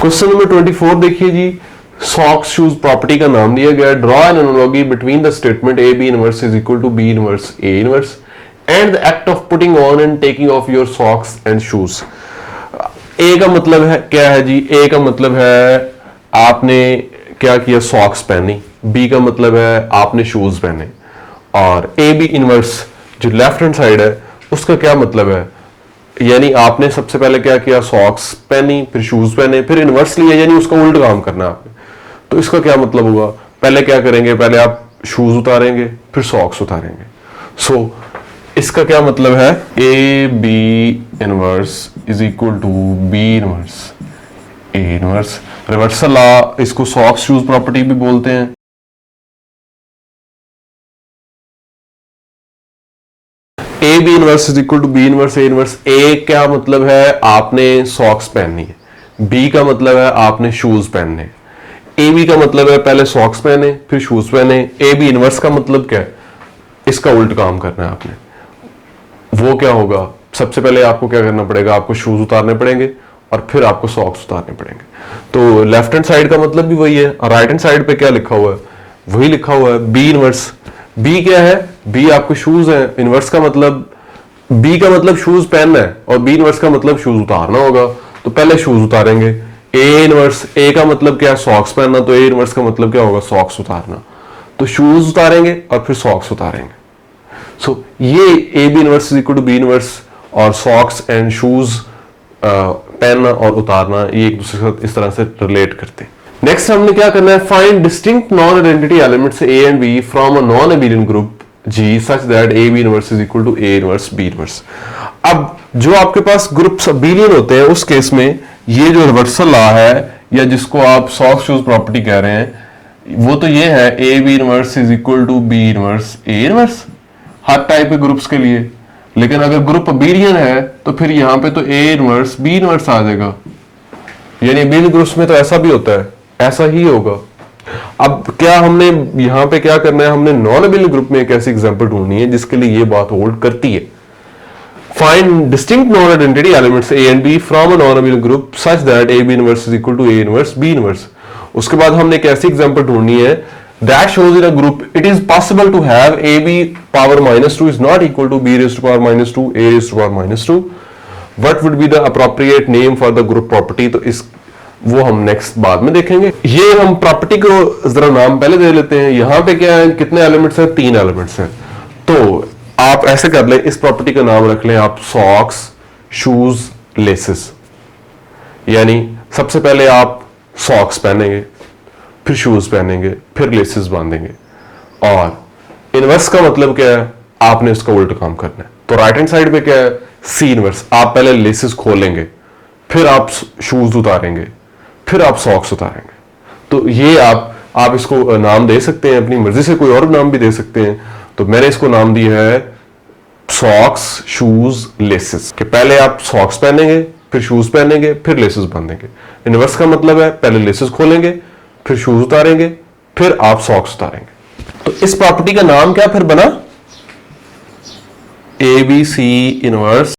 Question number 24 देखिए जी, socks shoes property का नाम दिया गया, draw an analogy between the statement A B inverse is equal to B inverse A inverse and the act of putting on and taking off your socks and shoes. A का मतलब है क्या है जी, ए का मतलब है आपने क्या किया, सॉक्स पहनी। बी का मतलब है आपने शूज पहने। और ए बी इनवर्स जो लेफ्ट हैंड साइड है उसका क्या मतलब है, यानी आपने सबसे पहले क्या किया, सॉक्स पहनी, फिर शूज पहने, फिर इनवर्स लिया, यानी उसका उल्टा काम करना है आपने। तो इसका क्या मतलब होगा, पहले क्या करेंगे, पहले आप शूज उतारेंगे फिर सॉक्स उतारेंगे। सो इसका क्या मतलब है, A B inverse is equal to B inverse A inverse. Reversal law, इसको सॉक्स शूज प्रॉपर्टी भी बोलते हैं। A B inverse is equal to B inverse A inverse. A क्या मतलब है, आपने सॉक्स पहननी है। बी का मतलब है आपने शूज पहनने। ए बी का मतलब है पहले सॉक्स पहने फिर शूज पहने। ए बी इनवर्स का मतलब क्या है, इसका उल्ट काम करना है आपने। वो क्या होगा, सबसे पहले आपको क्या करना पड़ेगा, आपको शूज उतारने पड़ेंगे और फिर आपको सॉक्स उतारने पड़ेंगे। तो लेफ्ट हैंड साइड का मतलब भी वही है, और राइट हैंड साइड पे क्या लिखा हुआ है, वही लिखा हुआ है, बी इनवर्स। बी क्या है, बी आपके शूज है। इनवर्स का मतलब, बी का मतलब शूज पहनना है और बी इनवर्स का मतलब शूज उतारना होगा। तो पहले शूज उतारेंगे। ए इनवर्स, ए का मतलब क्या है, सॉक्स पहनना, तो ए इनवर्स का मतलब क्या होगा, सॉक्स उतारना। तो शूज उतारेंगे और फिर सॉक्स उतारेंगे। सो ये A B inverse is equal to B inverse, और सॉक्स एंड शूज पहनना और उतारना ये एक दूसरे के साथ इस तरह से रिलेट करते हैं। नेक्स्ट हमने क्या करना है, find distinct non identity elements A and B from a non abelian group G such that A B inverse is equal to A inverse B inverse. अब जो आपके पास ग्रुप्स अबेलियन होते हैं उस केस में ये जो रिवर्सल लॉ है, या जिसको आप सॉक्स शूज प्रॉपर्टी कह रहे हैं, वो तो ये है A B inverse is equal to B inverse A inverse हर टाइप के ग्रुप्स के लिए। लेकिन अगर ग्रुप अबेलियन है तो फिर यहां पे तो ए इनवर्स बी इनवर्स आ जाएगा, यानी अबेलियन ग्रुप्स में तो ऐसा भी होता है, ऐसा ही होगा। अब क्या हमने यहां पे क्या करना है, हमने नॉन अबेलियन ग्रुप में एक ऐसी एग्जांपल ढूंढनी है जिसके लिए ये बात होल्ड करती है। Find distinct non identity elements A and B from a non abelian group such that A B inverse is equal to A inverse B inverse. उसके बाद हमने एक ऐसी एग्जांपल ढूंढनी है that shows in a group it is possible to have ab power minus 2 is not equal to b raised to power minus 2 a raised to power minus 2. What would be the appropriate name for the group property? तो इस वो हम next बाद में देखेंगे। ये हम property को जरा नाम पहले दे लेते हैं। यहां पे क्या है, कितने एलिमेंट्स हैं, 3 एलिमेंट्स हैं। तो आप ऐसे कर लें, इस प्रॉपर्टी का नाम रख लें आप सॉक्स शूज लेसेस। यानी सबसे पहले आप सॉक्स पहनेंगे फिर शूज पहनेंगे फिर लेसेस बांधेंगे। और इनवर्स का मतलब क्या है, आपने इसका उल्टा काम करना है। तो राइट हैंड साइड पे क्या है, सी इनवर्स, आप पहले लेसेस खोलेंगे फिर आप शूज उतारेंगे फिर आप सॉक्स उतारेंगे। तो ये आप इसको नाम दे सकते हैं अपनी मर्जी से, कोई और नाम भी दे सकते हैं। तो मैंने इसको नाम दिया है सॉक्स शूज लेसेस, कि पहले आप सॉक्स पहनेंगे फिर शूज पहनेंगे फिर लेसेस बांधेंगे। इनवर्स का मतलब है पहले लेसेस खोलेंगे फिर शूज उतारेंगे फिर आप सॉक्स उतारेंगे। तो इस प्रॉपर्टी का नाम क्या फिर बना, ए बी सी इनवर्स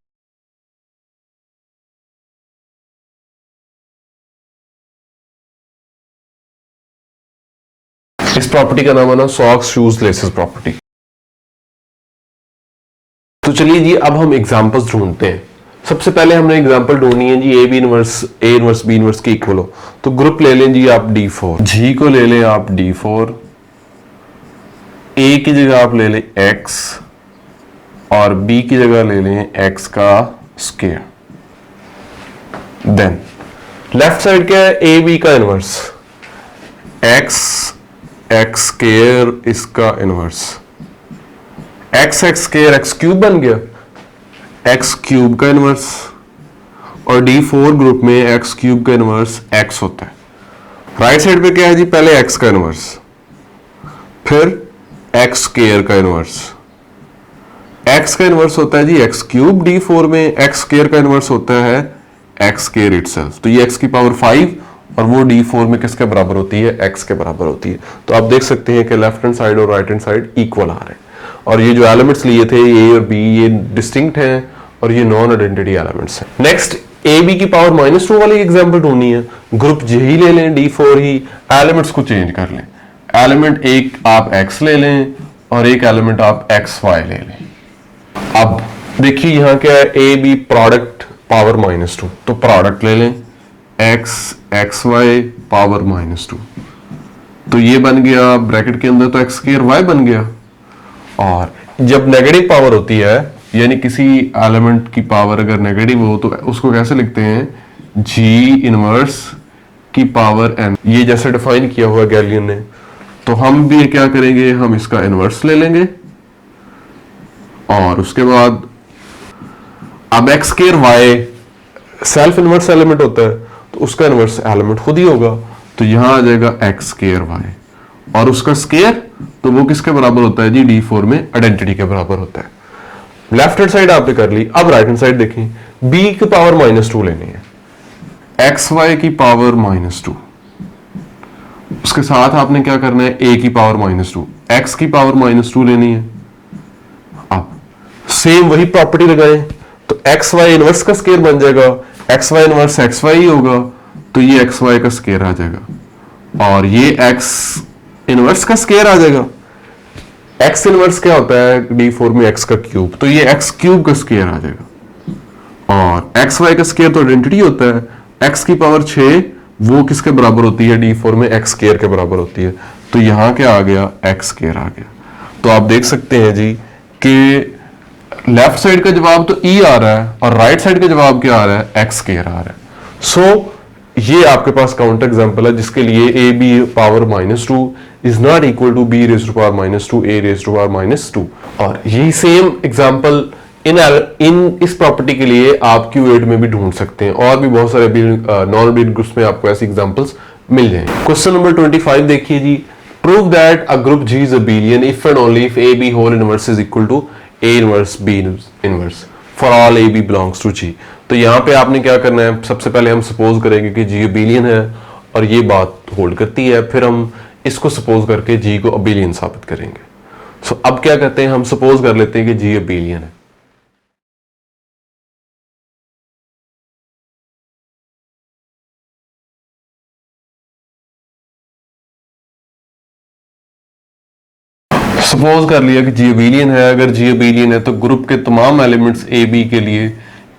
इस प्रॉपर्टी का नाम बना सॉक्स शूज लेसेस प्रॉपर्टी। तो चलिए जी, अब हम एग्जांपल्स ढूंढते हैं। सबसे पहले हमने एग्जांपल ढूंढनी है जी, A B inverse A inverse B inverse के इक्वल हो। तो ग्रुप ले लें जी आप D4, जी को ले लें आप D4, ए की जगह आप ले लें x और बी की जगह ले लें x का स्क्वायर। देन लेफ्ट साइड क्या है, ए बी का इनवर्स x x स्क्वायर इसका inverse x x square x cube बन गया, x क्यूब का इनवर्स, और D4 ग्रुप में x क्यूब का इनवर्स x होता है। राइट साइड पे क्या है जी, पहले x का इनवर्स फिर x स्क्वायर का इनवर्स। x का इनवर्स होता है जी x क्यूब, D4 में x स्क्वायर का इनवर्स होता है x स्क्वायर इटसेल्फ। तो ये x की पावर 5 और वो D4 में किसके बराबर होती है, x के बराबर होती है। तो आप देख सकते हैं कि लेफ्ट हैंड साइड और राइट हैंड साइड इक्वल आ रहे हैं। और ये जो एलिमेंट्स लिए थे ए और बी, ये डिस्टिंक्ट हैं और ये नॉन आइडेंटिटी एलिमेंट्स हैं। नेक्स्ट ए बी की पावर -2 वाली एग्जांपल ढूंढनी है, ग्रुप जे ही ले लें, D4 ही, एलिमेंट्स को चेंज कर लें, एलिमेंट एक आप x ले लें और एक एलिमेंट आप xy ले लें। अब देखिए यहां क्या है, ए बी प्रोडक्ट पावर -2, तो प्रोडक्ट ले लें x xy पावर -2, तो ये बन गया ब्रैकेट के अंदर तो x² y बन गया। और जब नेगेटिव पावर होती है, यानी किसी एलिमेंट की पावर अगर नेगेटिव हो तो उसको कैसे लिखते हैं, g इनवर्स की पावर n, ये जैसे डिफाइन किया हुआ गैलियन ने। तो हम भी क्या करेंगे, हम इसका इनवर्स ले लेंगे और उसके बाद अब x² y self inverse element होता है तो उसका इनवर्स एलिमेंट खुद ही होगा, तो यहां आ जाएगा x² y और उसका स्केयर तो वो किसके बराबर होता है जी, D4 में आइडेंटिटी के बराबर होता है। लेफ्ट हैंड साइड आपने कर ली, अब राइट हैंड साइड देखें, b की पावर -2 लेनी है, xy की पावर -2, उसके साथ आपने क्या करना है, a की पावर -2, x की पावर -2 लेनी है। अब सेम वही प्रॉपर्टी लगाएं तो xy इनवर्स का स्केयर बन जाएगा, xy इनवर्स xy ही होगा तो ये xy का स्केयर आ जाएगा और ये x इनवर्स का स्केयर आ जाएगा। x इनवर्स क्या होता है D4 में, x का क्यूब, तो ये x³ का स्केयर आ जाएगा और xy का स्केयर तो आइडेंटिटी होता है, x की पावर 6 वो किसके बराबर होती है, D4 में x² के बराबर होती है, तो यहां क्या आ गया, x² आ गया। तो आप देख सकते हैं जी कि लेफ्ट साइड का जवाब तो E आ रहा है और राइट साइड का जवाब क्या आ रहा है, x² आ रहा है। सो ये आपके पास काउंटर एग्जांपल है जिसके लिए a b power -2 is not equal to b raise to power -2 a raise to power -2। और यही सेम एग्जांपल इन इस प्रॉपर्टी के लिए आप Q8 में भी ढूंढ सकते हैं और भी बहुत सारे नॉन बिट ग्रुप्स में आपको ऐसी एग्जांपल्स मिल जाएंगे। क्वेश्चन नंबर 25 देखिए जी, prove that a group G is abelian if and only if AB whole inverse is equal to A inverse B inverse for all AB belongs to G। तो यहाँ पे आपने क्या करना है, सबसे पहले हम सपोज करेंगे कि G अबेलियन है और ये बात होल्ड करती है, फिर हम इसको सपोज करके G को अबेलियन साबित करेंगे। सो अब क्या करते हैं, हम सपोज कर लेते हैं कि G अबेलियन है। सपोज कर लिया कि G अबेलियन है। अगर G अबेलियन है तो ग्रुप के तमाम एलिमेंट्स AB के लिए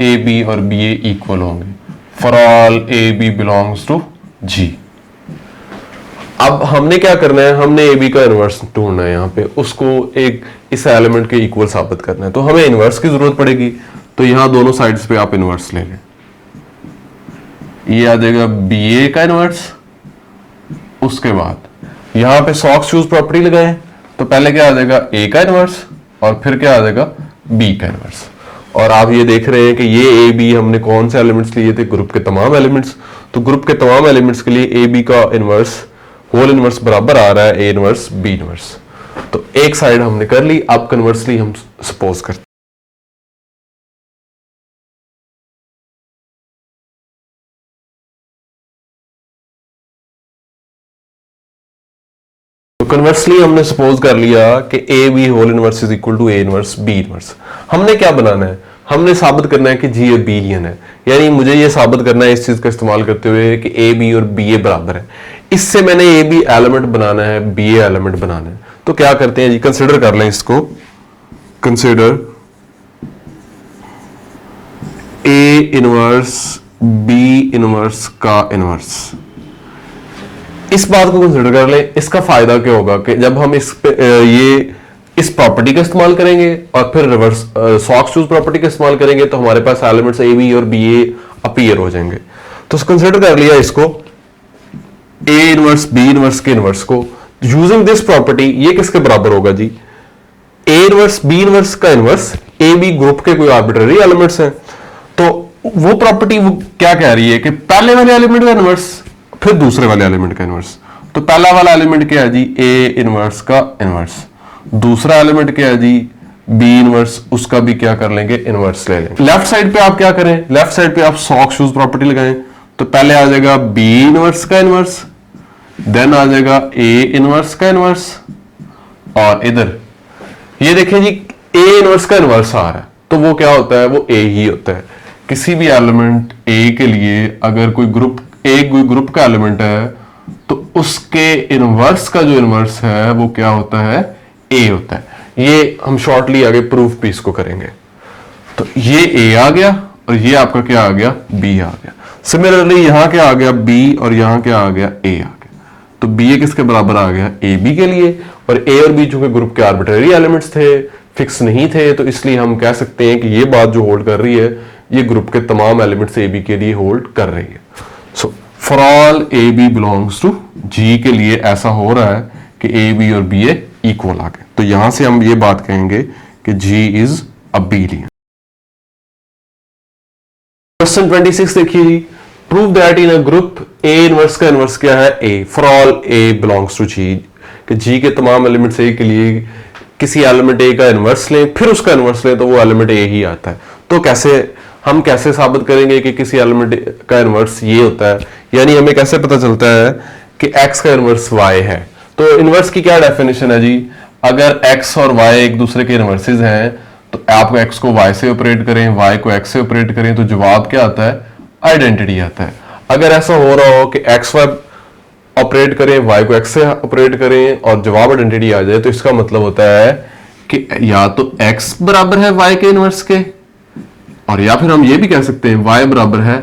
AB और BA इक्वल होंगे for all AB belongs to G। अब हमने क्या करना है, हमने AB का इनवर्स ढूंढना है, यहाँ पे उसको एक इस एलिमेंट के इक्वल साबित करना है, तो हमें इनवर्स की जरूरत पड़ेगी। तो यहां दोनों साइड्स पे आप इनवर्स ले लें, ये आ जाएगा BA का इनवर्स। उसके बाद यहां पे सॉक्स शूज प्रॉपर्टी लगाएं तो पहले क्या आ जाएगा, A का इनवर्स और फिर क्या आ जाएगा, B का इनवर्स। और आप ये देख रहे हैं कि ये ए बी हमने कौन से एलिमेंट्स लिए थे, ग्रुप के तमाम एलिमेंट्स। तो ग्रुप के तमाम एलिमेंट्स के लिए ए बी का इनवर्स होल इनवर्स बराबर आ रहा है ए इनवर्स बी इनवर्स। तो एक साइड हमने कर ली, अब कन्वर्सली हम सपोज करते हैं। कन्वर्सली हमने सपोज कर लिया कि A B whole inverse is equal to A inverse B inverse. हमने क्या बनाना है, हमने साबित करना है कि जी अबेलियन है, यानी मुझे ये साबित करना है इस चीज का इस्तेमाल करते हुए कि ए बी और बी ए बराबर है। इससे मैंने ए बी एलिमेंट बनाना है, बी ए एलिमेंट बनाना है। तो क्या करते हैं जी, कंसिडर कर लें इसको, consider A inverse B inverse का इनवर्स। इस बात को कंसिडर कर लें, इसका फायदा क्या होगा कि जब हम इस प्रॉपर्टी का इस्तेमाल करेंगे और फिर रिवर्स सॉक्स चूज प्रॉपर्टी का इस्तेमाल करेंगे तो हमारे पास एलिमेंट्स ए बी और बी ए अपीयर हो जाएंगे। तो कंसिडर कर लिया इसको ए इनवर्स बी इनवर्स के इनवर्स को, यूजिंग दिस प्रॉपर्टी ये किसके बराबर होगा जी, ए इनवर्स बी इनवर्स का इनवर्स ए बी ग्रुप के कोई आर्बिट्ररी एलिमेंट्स हैं। तो वो प्रॉपर्टी वो क्या कह रही है कि पहले वाले एलिमेंट का इनवर्स फिर दूसरे वाले एलिमेंट का इनवर्स। तो पहला वाला एलिमेंट क्या है जी, ए इनवर्स का इनवर्स। दूसरा एलिमेंट क्या है जी, बी इनवर्स, उसका भी क्या कर लेंगे, इनवर्स ले लेंगे। लेफ्ट साइड पे आप क्या करें, लेफ्ट साइड पे आप सॉक्स शूज प्रॉपर्टी लगाएं। तो पहले आ जाएगा बी इनवर्स का इनवर्स, देन आ जाएगा ए इनवर्स का इनवर्स, और इधर ये देखें जी ए इनवर्स का इनवर्स आ रहा है तो वो क्या होता है, वो ए ही होता है। किसी भी एलिमेंट ए के लिए अगर कोई ग्रुप का एलिमेंट है तो उसके इनवर्स का जो इनवर्स है वो क्या होता है, ए होता है। ये हम शॉर्टली आगे प्रूफ भी इसको करेंगे। तो ये ए आ गया और ये आपका क्या आ गया, बी आ गया। सिमिलरली यहां क्या आ गया, बी, और यहां क्या आ गया, ए आ गया। तो बी ए किसके बराबर आ गया, ए बी के लिए। और ए और बी चूंकि ग्रुप के आर्बिट्रेरी एलिमेंट्स थे, फिक्स नहीं थे, तो इसलिए हम कह सकते हैं कि ये बात जो होल्ड कर रही है ये ग्रुप के तमाम एलिमेंट्स ए बी के लिए होल्ड कर रही है। So for all A B belongs to G के लिए ऐसा हो रहा है कि ए बी और बी ए इक्वल आ गए। तो यहां से हम ये बात कहेंगे कि जी इज अबेलियन। क्वेश्चन 26 देखिए जी, prove that in a group A inverse का इनवर्स क्या है, A, for all A belongs to G, कि जी के तमाम एलिमेंट्स ए के लिए किसी एलिमेंट ए का इनवर्स लें फिर उसका इनवर्स लें तो वो एलिमेंट ए ही आता है। तो हम कैसे साबित करेंगे कि किसी एलिमेंट का इनवर्स ये होता है, यानी हमें कैसे पता चलता है कि x का इनवर्स y है। तो इनवर्स की क्या डेफिनेशन है जी, अगर x और y एक दूसरे के इनवर्सेस हैं तो आप x को y से ऑपरेट करें, y को x से ऑपरेट करें, तो जवाब क्या आता है, आइडेंटिटी आता है। अगर ऐसा हो रहा हो कि x y ऑपरेट करें, y को x से ऑपरेट करें और जवाब आइडेंटिटी आ जाए, तो इसका मतलब होता है कि या तो x बराबर है y के इनवर्स के, और या फिर हम ये भी कह सकते हैं y बराबर है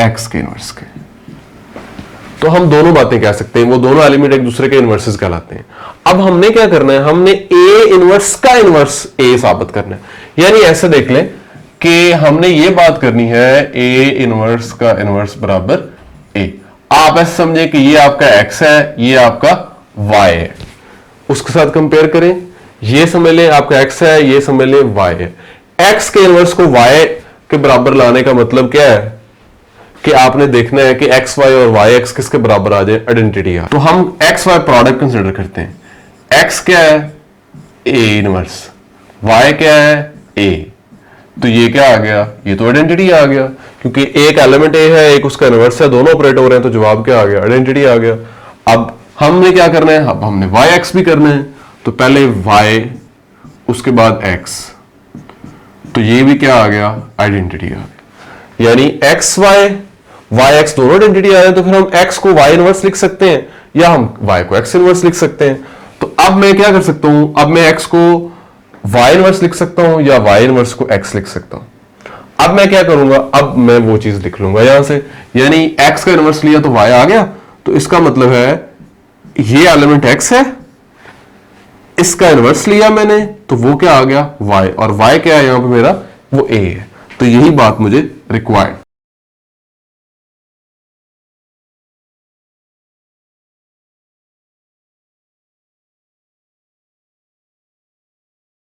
x के इनवर्स के। तो हम दोनों बातें कह सकते हैं, वो दोनों एलिमेंट एक दूसरे के इनवर्सेस कहलाते हैं। अब हमने क्या करना है, हमने a इनवर्स का इनवर्स a साबित करना है। यानी ऐसे देख लें कि हमने ये बात करनी है a इनवर्स का इनवर्स बराबर a। आप ऐसे समझे कि ये आपका x है, ये आपका y है, उसके साथ कंपेयर करें, ये समझ लें आपका x है, ये समझ लें y है। x के इनवर्स को y के बराबर लाने का मतलब क्या है कि आपने देखना है कि x y और y x किसके बराबर आ जाए, आइडेंटिटी आ। तो हम x y प्रोडक्ट कंसीडर करते हैं। x क्या है, a इनवर्स, y क्या है, a। तो ये क्या आ गया, ये तो आइडेंटिटी आ गया, क्योंकि एक एलिमेंट a है एक उसका इनवर्स है, दोनों ऑपरेट हो रहे हैं, तो जवाब क्या आ गया, आइडेंटिटी आ गया। अब हमने क्या करना है, अब हमने y x भी करना है। तो पहले y उसके बाद x, तो ये भी क्या आ गया, आइडेंटिटी आ गई। यानी x y y x दोनों आइडेंटिटी आ रहे हैं, तो फिर हम x को y इनवर्स लिख सकते हैं या हम y को x इनवर्स लिख सकते हैं। तो अब मैं क्या कर सकता हूं, अब मैं x को y इनवर्स लिख सकता हूं या y इनवर्स को x लिख सकता हूं। अब मैं क्या करूंगा, अब मैं वो चीज लिख लूंगा यहां से, यानी x का इनवर्स लिया तो y आ गया, तो इसका मतलब है ये एलिमेंट x है, इसका इनवर्स लिया मैंने तो वो क्या आ गया, y, और y क्या है यहां पे मेरा, वो a है। तो यही बात मुझे रिक्वायर्ड